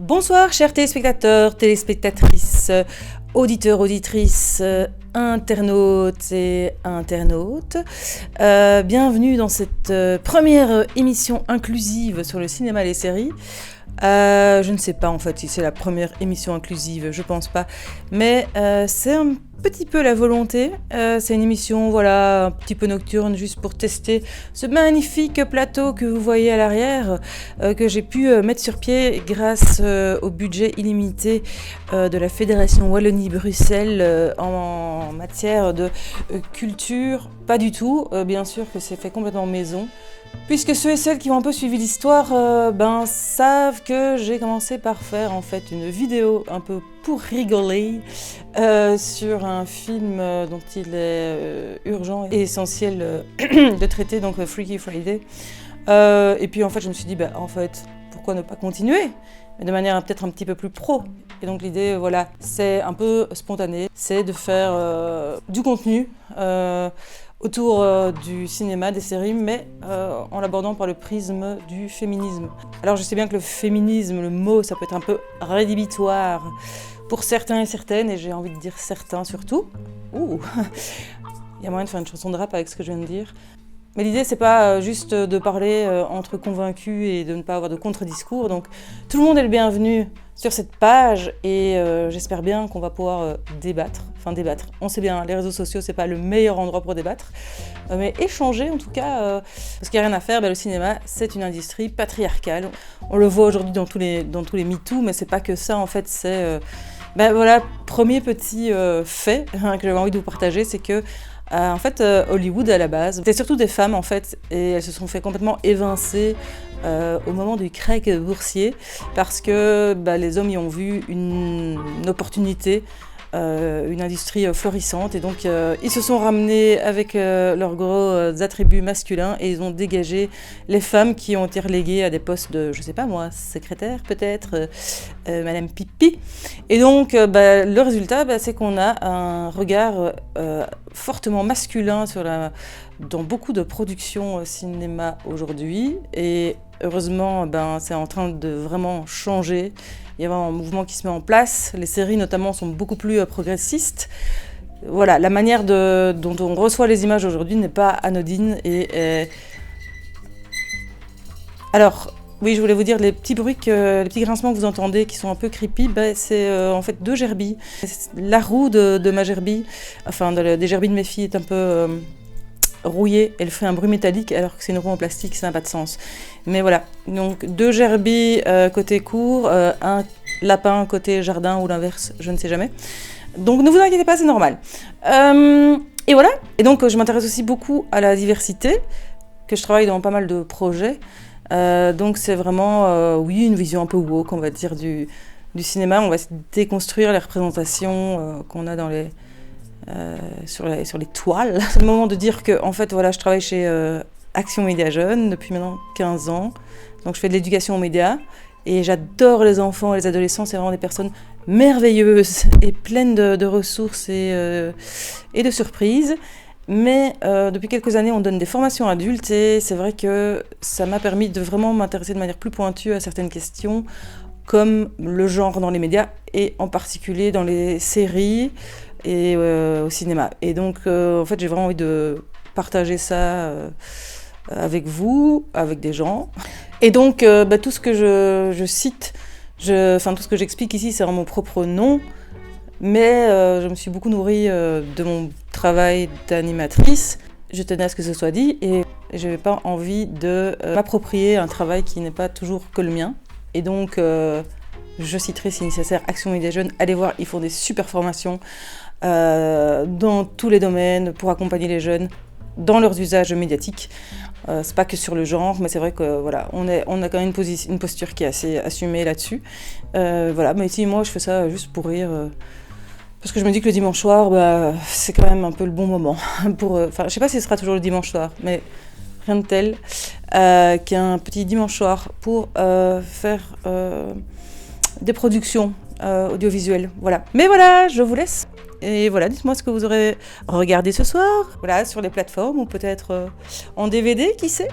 Bonsoir chers téléspectateurs, téléspectatrices, auditeurs, auditrices, internautes et internautes. Bienvenue dans cette première émission inclusive sur le cinéma et les séries. Je ne sais pas en fait si c'est la première émission inclusive, je pense pas, mais c'est un petit peu la volonté. C'est une émission voilà un petit peu nocturne juste pour tester ce magnifique plateau que vous voyez à l'arrière, que j'ai pu mettre sur pied grâce au budget illimité de la Fédération Wallonie-Bruxelles en matière de culture. Pas du tout, bien sûr que c'est fait complètement maison. Puisque ceux et celles qui ont un peu suivi l'histoire savent que j'ai commencé par faire en fait une vidéo un peu pour rigoler sur un film dont il est urgent et essentiel de traiter, donc Freaky Friday. Et puis en fait je me suis dit en fait pourquoi ne pas continuer, mais de manière peut-être un petit peu plus pro. Et donc l'idée voilà, c'est un peu spontané, c'est de faire du contenu autour du cinéma, des séries, mais en l'abordant par le prisme du féminisme. Alors je sais bien que le féminisme, le mot, ça peut être un peu rédhibitoire pour certains et certaines, et j'ai envie de dire certains surtout. Ouh, il y a moyen de faire une chanson de rap avec ce que je viens de dire. Mais l'idée, c'est pas juste de parler entre convaincus et de ne pas avoir de contre-discours. Donc tout le monde est le bienvenu sur cette page et j'espère bien qu'on va pouvoir débattre. Enfin débattre, on sait bien, les réseaux sociaux, c'est pas le meilleur endroit pour débattre. Mais échanger en tout cas, parce qu'il n'y a rien à faire, le cinéma, c'est une industrie patriarcale. On le voit aujourd'hui dans tous les MeToo, mais c'est pas que ça, en fait, c'est... voilà, premier petit fait que j'avais envie de vous partager, c'est que en fait, Hollywood à la base, c'était surtout des femmes en fait, et elles se sont fait complètement évincer au moment du crack boursier parce que les hommes y ont vu une opportunité, une industrie florissante, et donc ils se sont ramenés avec leurs gros attributs masculins et ils ont dégagé les femmes qui ont été reléguées à des postes de, je sais pas moi, secrétaire peut-être, Madame Pipi. Et donc le résultat, c'est qu'on a un regard fortement masculin dans beaucoup de productions cinéma aujourd'hui, et heureusement c'est en train de vraiment changer. Il y a vraiment un mouvement qui se met en place. Les séries notamment sont beaucoup plus progressistes. Voilà, la manière dont on reçoit les images aujourd'hui n'est pas anodine. Alors, oui, je voulais vous dire, les petits bruits, les petits grincements que vous entendez qui sont un peu creepy, c'est en fait deux gerbilles. La roue de ma gerbille, enfin des gerbilles de mes filles est un peu rouillée, elle fait un bruit métallique alors que c'est une roue en plastique, ça n'a pas de sens. Mais voilà, donc deux gerbilles côté cour, un lapin côté jardin ou l'inverse, je ne sais jamais. Donc ne vous inquiétez pas, c'est normal. Et voilà, et donc je m'intéresse aussi beaucoup à la diversité, que je travaille dans pas mal de projets. Donc c'est vraiment, oui, une vision un peu woke, on va dire, du cinéma. On va déconstruire les représentations qu'on a sur les toiles. C'est le moment de dire que en fait, voilà, je travaille chez Action Média Jeunes depuis maintenant 15 ans. Donc je fais de l'éducation aux médias et j'adore les enfants et les adolescents. C'est vraiment des personnes merveilleuses et pleines de ressources et de surprises. Mais depuis quelques années, on donne des formations adultes et c'est vrai que ça m'a permis de vraiment m'intéresser de manière plus pointue à certaines questions, comme le genre dans les médias et en particulier dans les séries et au cinéma. Et donc, en fait, j'ai vraiment envie de partager ça avec vous, avec des gens. Et donc, tout ce que je cite, tout ce que j'explique ici, c'est en mon propre nom. Mais je me suis beaucoup nourrie de mon travail d'animatrice. Je tenais à ce que ce soit dit et je n'avais pas envie de m'approprier un travail qui n'est pas toujours que le mien. Et donc, je citerai si nécessaire Action Média Jeunes. Allez voir, ils font des super formations dans tous les domaines pour accompagner les jeunes dans leurs usages médiatiques. C'est pas que sur le genre, mais c'est vrai que voilà, on a quand même une posture qui est assez assumée là-dessus. Voilà, mais ici, moi, je fais ça juste pour rire. Parce que je me dis que le dimanche soir, c'est quand même un peu le bon moment. Je sais pas si ce sera toujours le dimanche soir, mais rien de tel qu'un petit dimanche soir pour faire des productions audiovisuelles. Voilà. Mais voilà, je vous laisse. Et voilà, dites-moi ce que vous aurez regardé ce soir. Voilà, sur les plateformes ou peut-être en DVD, qui sait ?